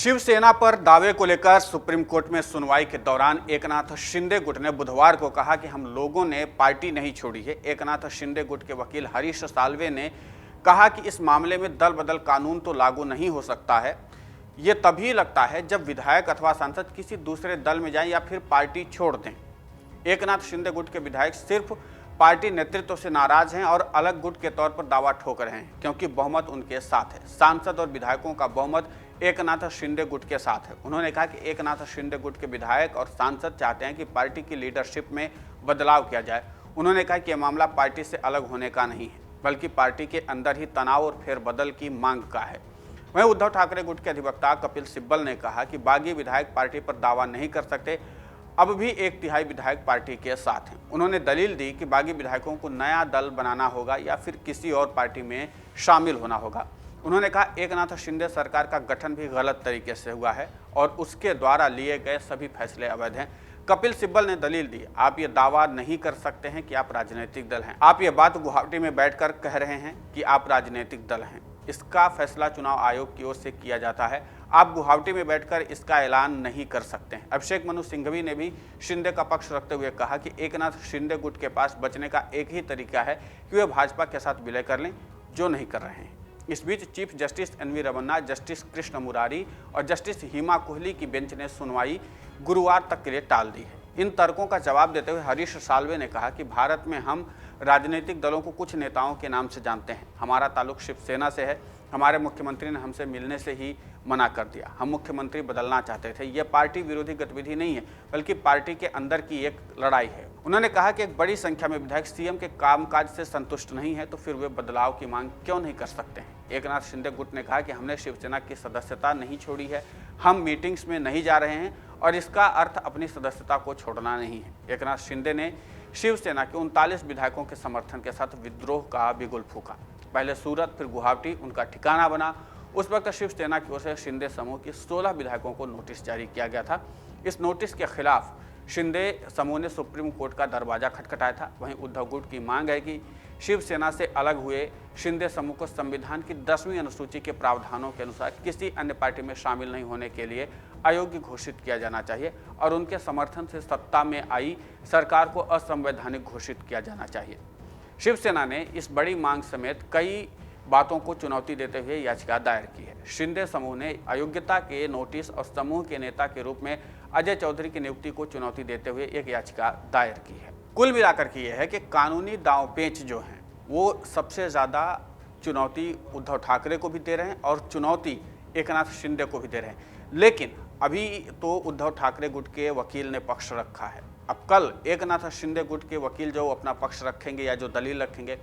शिवसेना पर दावे को लेकर सुप्रीम कोर्ट में सुनवाई के दौरान एकनाथ शिंदे गुट ने बुधवार को कहा कि हम लोगों ने पार्टी नहीं छोड़ी है। एकनाथ शिंदे गुट के वकील हरीश साल्वे ने कहा कि इस मामले में दल बदल कानून तो लागू नहीं हो सकता है। ये तभी लगता है जब विधायक अथवा सांसद किसी दूसरे दल में जाएं या फिर पार्टी छोड़ दें। एकनाथ शिंदे गुट के विधायक सिर्फ पार्टी नेतृत्व से नाराज हैं और अलग गुट के तौर पर दावा ठोक रहे हैं, क्योंकि बहुमत उनके साथ है। सांसद और विधायकों का बहुमत एकनाथ शिंदे गुट के साथ है। उन्होंने कहा कि एकनाथ शिंदे गुट के विधायक और सांसद चाहते हैं कि पार्टी की लीडरशिप में बदलाव किया जाए। उन्होंने कहा कि यह मामला पार्टी से अलग होने का नहीं है, बल्कि पार्टी के अंदर ही तनाव और फेरबदल की मांग का है। वहीं उद्धव ठाकरे गुट के अधिवक्ता कपिल सिब्बल ने कहा कि बागी विधायक पार्टी पर दावा नहीं कर सकते, अब भी 1/3 विधायक पार्टी के साथ हैं। उन्होंने दलील दी कि बागी विधायकों को नया दल बनाना होगा या फिर किसी और पार्टी में शामिल होना होगा। उन्होंने कहा एकनाथ शिंदे सरकार का गठन भी गलत तरीके से हुआ है और उसके द्वारा लिए गए सभी फैसले अवैध हैं। कपिल सिब्बल ने दलील दी, आप ये दावा नहीं कर सकते हैं कि आप राजनीतिक दल हैं। आप ये बात गुवाहाटी में बैठकर कह रहे हैं कि आप राजनीतिक दल हैं। इसका फैसला चुनाव आयोग की ओर से किया जाता है। आप गुवाहाटी में बैठकर इसका ऐलान नहीं कर सकते हैं। अभिषेक मनु सिंघवी ने भी शिंदे का पक्ष रखते हुए कहा कि एकनाथ शिंदे गुट के पास बचने का एक ही तरीका है कि वे भाजपा के साथ विलय कर लें, जो नहीं कर रहे हैं। इस बीच chief justice N V Ramana, justice Krishna Murari और जस्टिस हिमा कोहली की बेंच ने सुनवाई गुरुवार तक के लिए टाल दी है। इन तर्कों का जवाब देते हुए हरीश साल्वे ने कहा कि भारत में हम राजनीतिक दलों को कुछ नेताओं के नाम से जानते हैं। हमारा ताल्लुक शिवसेना से है। हमारे मुख्यमंत्री ने हमसे मिलने से ही मना कर दिया। हम मुख्यमंत्री बदलना चाहते थे। यह पार्टी विरोधी गतिविधि नहीं है, बल्कि पार्टी के अंदर की एक लड़ाई है। उन्होंने कहा कि एक बड़ी संख्या में विधायक सीएम के कामकाज से संतुष्ट नहीं है, तो फिर वे बदलाव की मांग क्यों नहीं कर सकते हैं। एकनाथ शिंदे गुट ने कहा कि हमने शिवसेना की सदस्यता नहीं छोड़ी है, हम मीटिंग्स में नहीं जा रहे हैं और इसका अर्थ अपनी सदस्यता को छोड़ना नहीं है। एकनाथ शिंदे ने शिवसेना के 39 विधायकों के समर्थन के साथ विद्रोह का बिगुल फूका। पहले सूरत फिर गुवाहाटी उनका ठिकाना बना। उस वक्त शिवसेना की ओर से शिंदे समूह के 16 विधायकों को नोटिस जारी किया गया था। इस नोटिस के खिलाफ शिंदे समूह ने सुप्रीम कोर्ट का दरवाजा खटखटाया था। वहीं उद्धव गुट की मांग है कि शिवसेना से अलग हुए शिंदे समूह को संविधान की 10वीं अनुसूची के प्रावधानों के अनुसार किसी अन्य पार्टी में शामिल नहीं होने के लिए अयोग्य घोषित किया जाना चाहिए और उनके समर्थन से सत्ता में आई सरकार को असंवैधानिक घोषित किया जाना चाहिए। शिवसेना ने इस बड़ी मांग समेत कई बातों को चुनौती देते हुए याचिका दायर की है। शिंदे समूह ने अयोग्यता के नोटिस और समूह के नेता के रूप में अजय चौधरी की नियुक्ति को चुनौती देते हुए एक याचिका दायर की है। कुल मिलाकर के यह है कि कानूनी दांवपेच जो हैं वो सबसे ज़्यादा चुनौती उद्धव ठाकरे को भी दे रहे हैं और चुनौती एकनाथ शिंदे को भी दे रहे हैं। लेकिन अभी तो उद्धव ठाकरे गुट के वकील ने पक्ष रखा है। अब कल एकनाथ शिंदे गुट के वकील जो अपना पक्ष रखेंगे या जो दलील रखेंगे,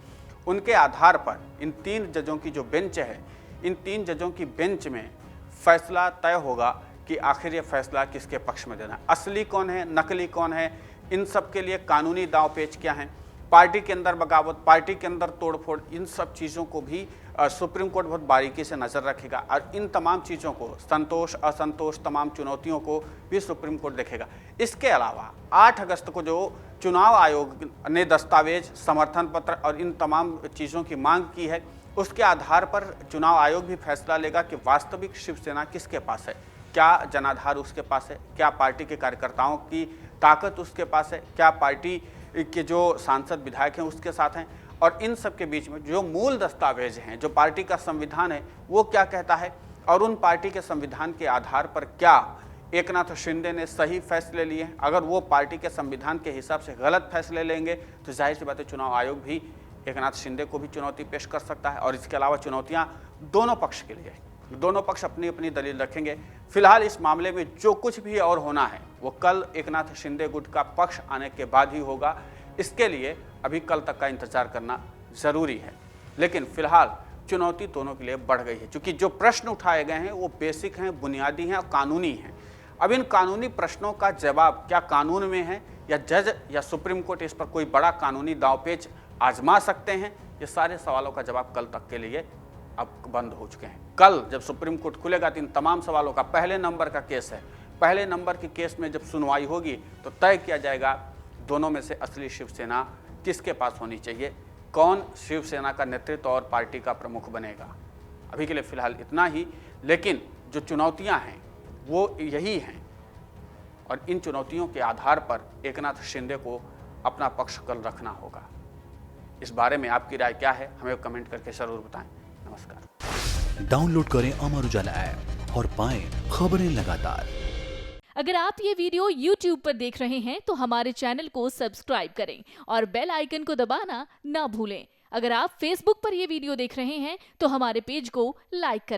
उनके आधार पर इन 3 जजों की जो बेंच है, इन 3 जजों की बेंच में फैसला तय होगा कि आखिर ये फैसला किसके पक्ष में देना है। असली कौन है, नकली कौन है, इन सब के लिए कानूनी दांवपेच क्या हैं, पार्टी के अंदर बगावत, पार्टी के अंदर तोड़फोड़, इन सब चीज़ों को भी सुप्रीम कोर्ट बहुत बारीकी से नज़र रखेगा और इन तमाम चीज़ों को, संतोष असंतोष, तमाम चुनौतियों को भी सुप्रीम कोर्ट देखेगा। इसके अलावा 8 अगस्त को जो चुनाव आयोग ने दस्तावेज, समर्थन पत्र और इन तमाम चीज़ों की मांग की है, उसके आधार पर चुनाव आयोग भी फैसला लेगा कि वास्तविक शिवसेना किसके पास है। क्या जनाधार उसके पास है, क्या पार्टी के कार्यकर्ताओं की ताकत उसके पास है, क्या पार्टी के जो सांसद विधायक हैं उसके साथ हैं, और इन सब के बीच में जो मूल दस्तावेज हैं, जो पार्टी का संविधान है, वो क्या कहता है और उन पार्टी के संविधान के आधार पर क्या एकनाथ शिंदे ने सही फैसले लिए हैं। अगर वो पार्टी के संविधान के हिसाब से गलत फैसले लेंगे तो जाहिर सी बात है चुनाव आयोग भी एकनाथ शिंदे को भी चुनौती पेश कर सकता है। और इसके अलावा चुनौतियाँ दोनों पक्ष के लिए, दोनों पक्ष अपनी अपनी दलील रखेंगे। फिलहाल इस मामले में जो कुछ भी और होना है वो कल एकनाथ शिंदे गुट का पक्ष आने के बाद ही होगा। इसके लिए अभी कल तक का इंतजार करना ज़रूरी है। लेकिन फिलहाल चुनौती दोनों के लिए बढ़ गई है, क्योंकि जो प्रश्न उठाए गए हैं वो बेसिक हैं, बुनियादी हैं और कानूनी हैं। अब इन कानूनी प्रश्नों का जवाब क्या कानून में है या जज या सुप्रीम कोर्ट इस पर कोई बड़ा कानूनी दांवपेच आजमा सकते हैं, ये सारे सवालों का जवाब कल तक के लिए अब बंद हो चुके हैं। कल जब सुप्रीम कोर्ट खुलेगा तो इन तमाम सवालों का पहले नंबर का केस है। पहले नंबर के केस में जब सुनवाई होगी तो तय किया जाएगा दोनों में से असली शिवसेना किसके पास होनी चाहिए, कौन शिवसेना का नेतृत्व और पार्टी का प्रमुख बनेगा। अभी के लिए फिलहाल इतना ही, लेकिन जो चुनौतियां हैं वो यही हैं और इन चुनौतियों के आधार पर एकनाथ शिंदे को अपना पक्ष कल रखना होगा। इस बारे में आपकी राय क्या है, हमें कमेंट करके जरूर बताएं। नमस्कार। डाउनलोड करें अमर उजाला ऐप और पाएं खबरें लगातार। अगर आप ये वीडियो YouTube पर देख रहे हैं तो हमारे चैनल को सब्सक्राइब करें और बेल आइकन को दबाना ना भूलें। अगर आप Facebook पर ये वीडियो देख रहे हैं तो हमारे पेज को लाइक करें।